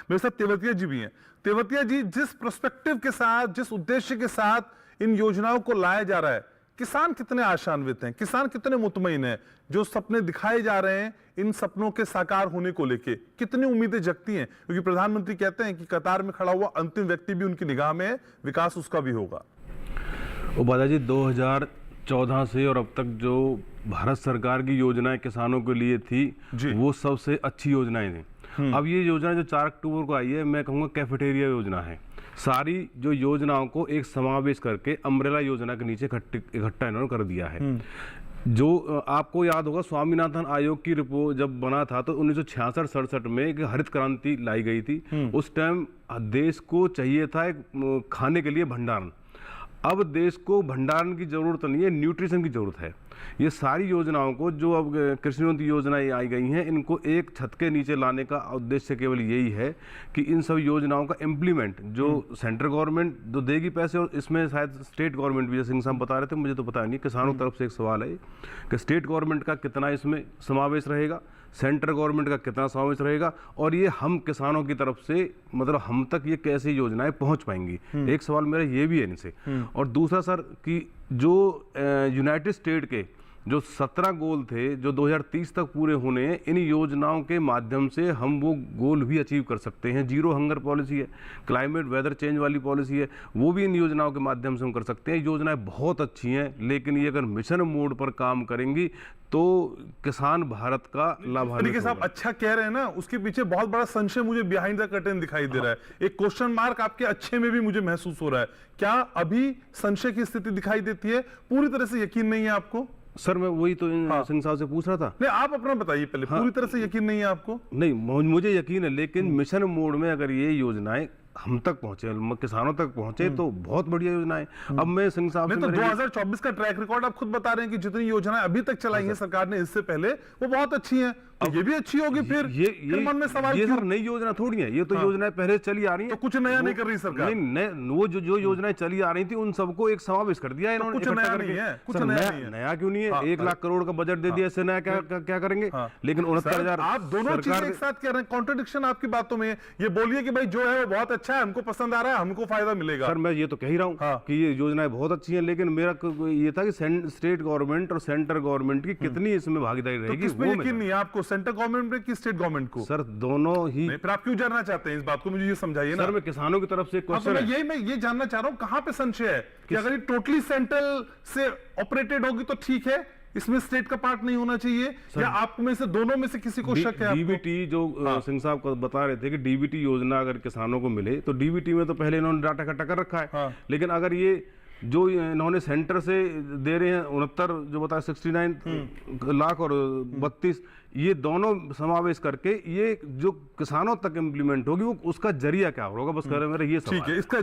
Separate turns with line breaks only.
मेरे साथ तेवतिया जी भी हैं। तेवतिया जी, जिस पर्सपेक्टिव के साथ, जिस उद्देश्य के साथ इन योजनाओं को लाया जा रहा है, किसान कितने आशान्वित हैं, किसान कितने मुतमईन हैं, जो सपने दिखाए जा रहे हैं इन सपनों के साकार होने को लेके कितनी उम्मीदें जगती हैं? क्योंकि प्रधानमंत्री कहते हैं कि कतार में खड़ा हुआ अंतिम व्यक्ति भी उनकी निगाह में है, विकास उसका भी होगा।
उपाध्याय जी, 2014 से और अब तक जो भारत सरकार की योजनाएं किसानों के लिए थी वो सबसे अच्छी योजनाएं थी। अब ये योजना जो 4 अक्टूबर को आई है, मैं कहूँगा कैफेटेरिया योजना है। सारी जो योजनाओं को एक समावेश करके अम्ब्रेला योजना के नीचे इकट्ठा इन्होंने कर दिया है। जो आपको याद होगा, स्वामीनाथन आयोग की रिपोर्ट जब बना था तो 1966-67 में एक हरित क्रांति लाई गई थी। उस टाइम देश को चाहिए था एक खाने के लिए भंडारण। अब देश को भंडारण की जरूरत नहीं है, न्यूट्रिशन की जरूरत है। ये सारी योजनाओं को जो अब कृषि उन्नति योजनाएं आई गई हैं, इनको एक छत के नीचे लाने का उद्देश्य केवल यही है कि इन सब योजनाओं का इम्प्लीमेंट जो सेंट्रल गवर्नमेंट जो देगी पैसे, और इसमें शायद स्टेट गवर्नमेंट भी, जैसे सिंह साहब बता रहे थे, मुझे तो पता नहीं, किसानों की तरफ से एक सवाल है कि स्टेट गवर्नमेंट का कितना इसमें समावेश रहेगा, सेंट्रल गवर्नमेंट का कितना समावेश रहेगा, और ये हम किसानों की तरफ से मतलब हम तक ये कैसी योजनाएं पहुंच पाएंगी। एक सवाल मेरा ये भी है इनसे। और दूसरा सर कि जो यूनाइटेड स्टेट के जो 17 गोल थे जो 2030 तक पूरे होने हैं, इन योजनाओं के माध्यम से हम वो गोल भी अचीव कर सकते हैं। जीरो हंगर पॉलिसी है, क्लाइमेट वेदर चेंज वाली पॉलिसी है, वो भी इन योजनाओं के माध्यम से हम कर सकते हैं। योजनाएं बहुत अच्छी हैं, लेकिन ये अगर मिशन मोड पर काम करेंगी तो किसान भारत का लाभान्वित होगा।
साहब अच्छा कह रहे हैं ना, उसके पीछे बहुत बड़ा संशय मुझे बिहाइंड द कर्टेन दिखाई दे रहा है। एक क्वेश्चन मार्क आपके अच्छे में भी मुझे महसूस हो रहा है। क्या अभी संशय की स्थिति दिखाई देती है? पूरी तरह से यकीन नहीं है आपको?
सर मैं वही तो सिंह साहब से पूछ रहा था।
नहीं, आप अपना बताइए पहले। पूरी तरह से यकीन नहीं है आपको?
नहीं, मुझे यकीन है, लेकिन मिशन मोड में अगर ये योजनाएं हम तक पहुंचे, किसानों तक पहुंचे, तो बहुत बढ़िया योजनाएं। अब मैं सिंह साहब से,
तो 2024 का ट्रैक रिकॉर्ड आप खुद बता रहे हैं कि जितनी योजनाएं अभी तक चलाई हैं सरकार ने इससे पहले, वो बहुत अच्छी हैं। तो ये भी अच्छी होगी फिर?
ये
मन में सवाल
ये सर नई योजना थोड़ी है, ये तो योजनाएं पहले चली आ रही हैं।
तो कुछ नया नहीं कर रही सरकार?
नहीं, वो जो योजनाएं चली आ रही थी उन सबको एक समावेश कर दिया इन्होंने।
कुछ नया नहीं है, कुछ
नया क्यों नहीं है? 1 लाख करोड़ का बजट दे दिया, इससे नया क्या करेंगे? लेकिन 69,000।
आप दोनों चीजें एक साथ कह रहे हैं, कॉन्ट्रडिक्शन आपकी बातों में। ये बोलिए कि भाई जो है वो बहुत अच्छा है, हमको पसंद आ रहा है, हमको फायदा मिलेगा।
सर मैं ये तो कह ही रहा हूँ कि ये योजनाएं बहुत अच्छी हैं, लेकिन मेरा ये था कि स्टेट गवर्नमेंट और सेंट्रल गवर्नमेंट की कितनी इसमें भागीदारी रहेगी।
किसमें यकीन नहीं है आपको, सेंट्रल गवर्नमेंट में कि स्टेट गवर्नमेंट को?
सर दोनों ही।
फिर आप क्यों जानना चाहते हैं इस बात को? मुझे ये समझाइए ना।
सर मैं किसानों की तरफ से क्वेश्चन है।
मैं ये जानना चाह रहा हूं कहां पे संशय है कि अगर ये टोटली सेंट्रल से ऑपरेटेड होगी तो ठीक है, इसमें स्टेट का पार्ट नहीं होना चाहिए, या आप में से दोनों में से किसी को शक है?
डीबीटी जो सिंह साहब को बता रहे थे कि डीबीटी योजना अगर किसानों को मिले, तो डीबीटी में तो पहले इन्होंने डाटा इकट्ठा कर रखा है। लेकिन अगर ये जो इन्होंने सेंटर से दे रहे हैं 69 जो बताया 69 लाख और 32, ये दोनों समावेश करके ये जो किसानों तक इम्प्लीमेंट होगी, वो उसका जरिया क्या होगा? बस कह रहे मेरा ये सवाल है।
ठीक है, इसका